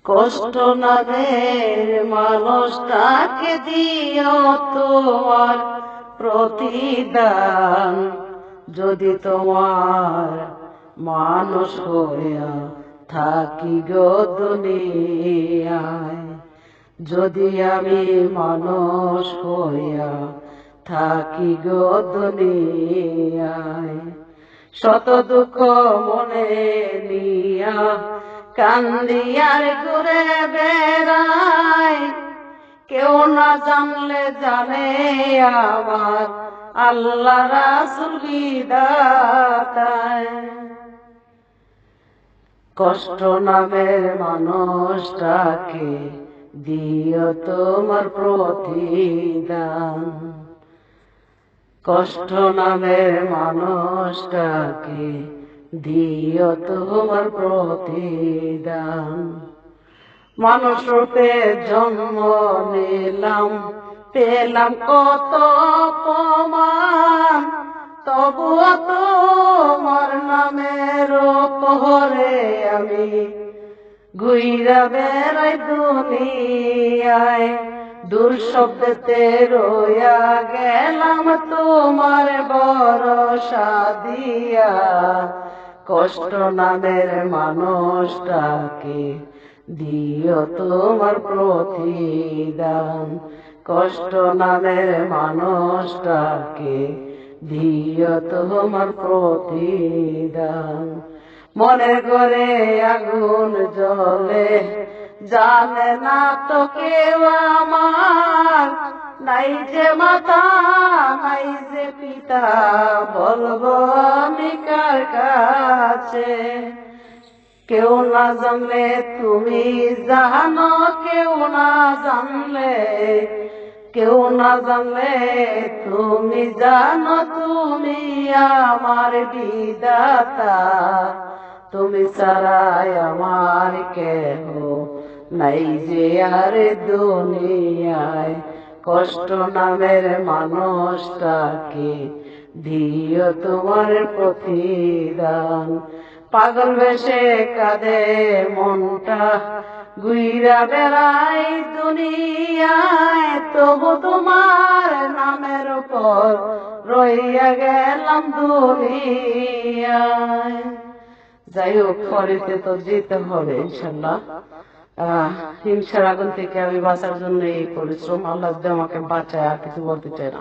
কষ্ট নামের মানুষটাকে দিও তোমার প্রতিদান। যদি তোমার মানুষ হইয়া থাকি গো দুনিয়ায়, যদি আমি মানুষ হইয়া থাকি গো দুনিয়ায়, শত দুঃখ মনে নিয়া কান্দিয়ার ঘুরে বেড়াই, কেউ না জানলে জানে আমার আল্লাহ রাসূল বিধাতায়। কষ্ট নামের মানুষটাকে দিও তোমার প্রতিদান। কষ্ট নামের মানুষটাকে দিও তোমার প্রতিদান। মানুষ রূপে জন্ম নিলাম, পেলাম কত অপমান, তবুও তোমার নামের উপরে আমি ঘুইরা বেড়াই দুনিয়ায়। দুঃশব্দতে রইয়া গেলাম তোমার ভরসা দিয়া। কষ্ট নামের মানুষটাকে দিও তোমার প্রতিদান। কষ্ট নামের মানুষটাকে দিও তোমার প্রতিদান। মনে করে আগুন জ্বলে, জানে না তো কেউ আমার, নাই যে মাতা নাই যে পিতা, বলবো আমি কার কাছে। কেউ না জানলে তুমি জানো, কেউ না জানলে, কেউ না জানলে তুমি জানো, তুমি আমার বিধাতা। তুমি ছাড়াই আমার কেহ নাই যে আর দুনিয়ায়। কষ্ট নামের মানুষটাকে দিও তোমার প্রতিদান। পাগল বেশে কাঁদে মনটা, ঘুইরা বেড়াই দুনিয়ায়, তবু তোমার নামের উপর রইয়া গেলাম দুনিয়ায়। যাই হোক, পরেতে তো যেতে হবে ইনশাল্লাহ। হিংসার আগুন থেকে আমি বাঁচার জন্য এই পরিশ্রম। আল্লাহ আমাকে বাঁচায়, আর কিছু বলতে চাই না।